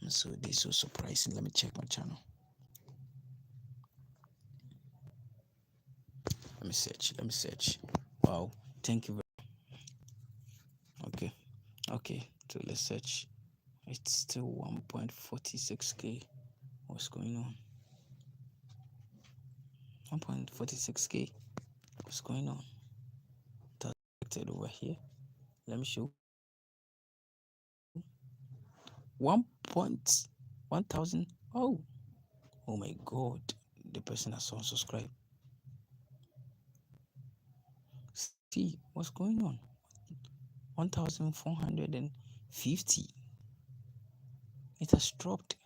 So this is so surprising. Let me check my channel. Let me search. Wow, thank you okay. So let's search. It's still 1.46k. What's going on? 1.46k. What's going on? That's over here. Let me show. 1,000. Oh my god. The person has unsubscribed. See what's going on. 1,450. It has dropped.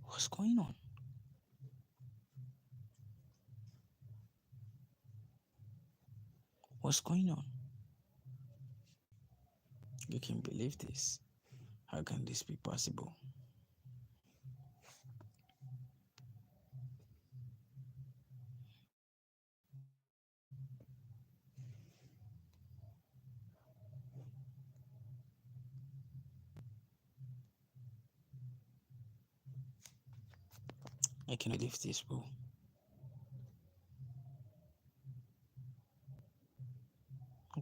What's going on? What's going on? You can believe this. How can this be possible? I cannot believe this, bro.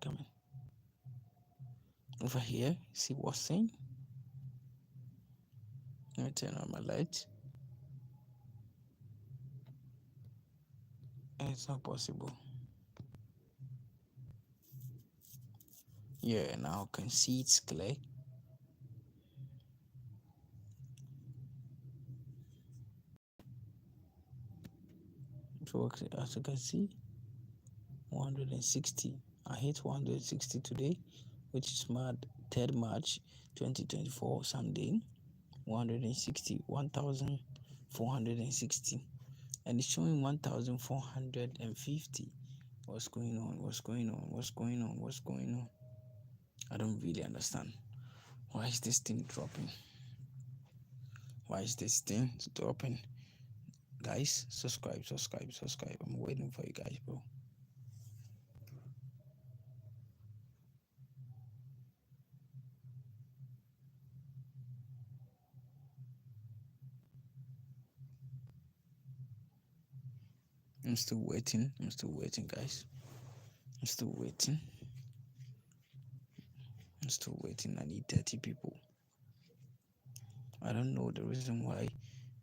Come on. Over here, see what's saying? Let me turn on my light. It's not possible. Yeah, now I can see it's clear. So as you can see, 160. I hit 160 today, which is 3rd March 2024, Sunday. 160, 1,460. And it's showing 1,450. What's going on? I don't really understand. Why is this thing dropping? Guys, subscribe. I'm waiting for you guys, bro. I'm still waiting, guys. I'm still waiting. I need 30 people. I don't know the reason why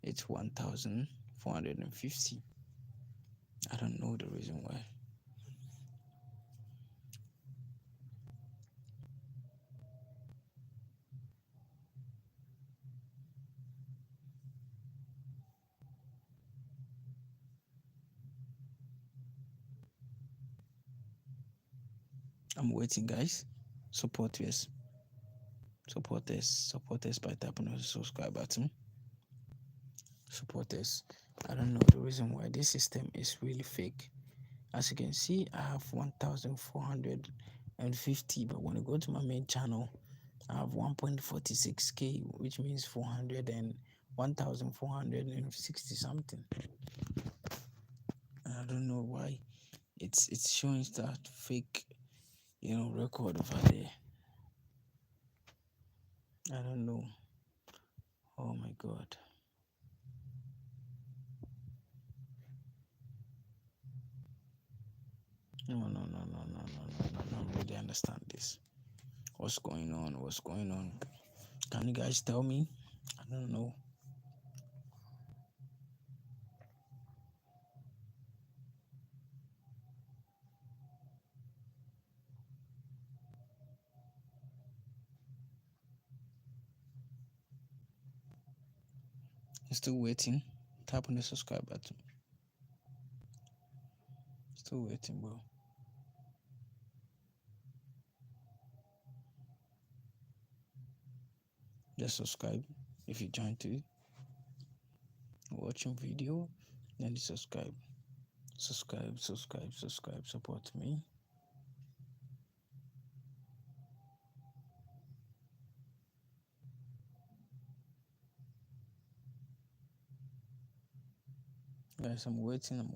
it's 1,450. I don't know the reason why. I'm waiting, guys. Support us by tapping on the subscribe button. Support us. I don't know the reason why this system is really fake. As you can see, I have 1,450, but when I go to my main channel, I have 1.46k, which means 1,460 something. I don't know why it's showing that fake, record over there. I don't know. Oh my god. No. I don't really understand this. What's going on? Can you guys tell me? I don't know. Still waiting. Tap on the subscribe button. Still waiting, bro. Just subscribe if you join to watching video, then subscribe. Support me. Guys, I'm waiting.